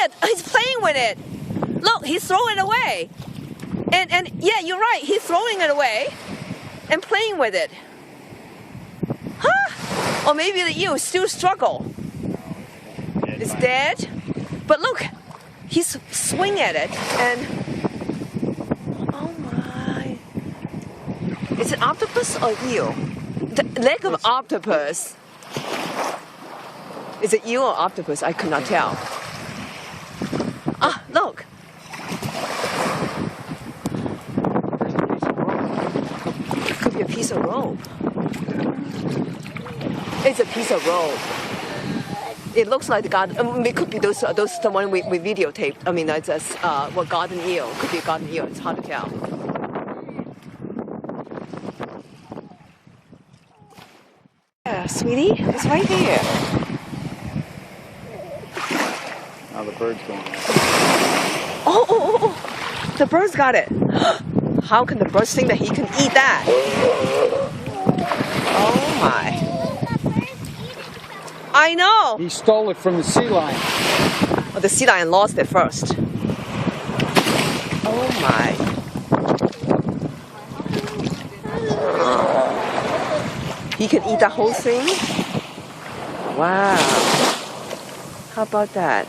it. He's playing with it. Look, he's throwing it away. And yeah, you're right. He's throwing it away and playing with it. Huh? Or maybe the eel still struggle. It's dead. But look, he's swinging at it and oh my. Is it octopus or eel? The leg of octopus. Is it eel or octopus? I could not tell. Ah, look. It could be a piece of rope. It's a piece of rope. It looks like the garden. It could be those the one we videotaped. I mean, that's what garden eel. Could be a garden eel. It's hard to tell. Yeah, sweetie, it's right there. Now the bird's going. Oh! The bird's got it. How can the bird think that he can eat that? Oh my! I know. He stole it from the sea lion. Oh, the sea lion lost it first. Oh my! He can eat the whole thing? Wow. How about that?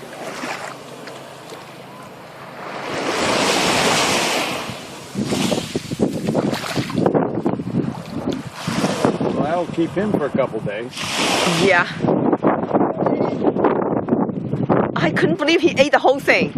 Well, that'll keep him for a couple days. Yeah. I couldn't believe he ate the whole thing.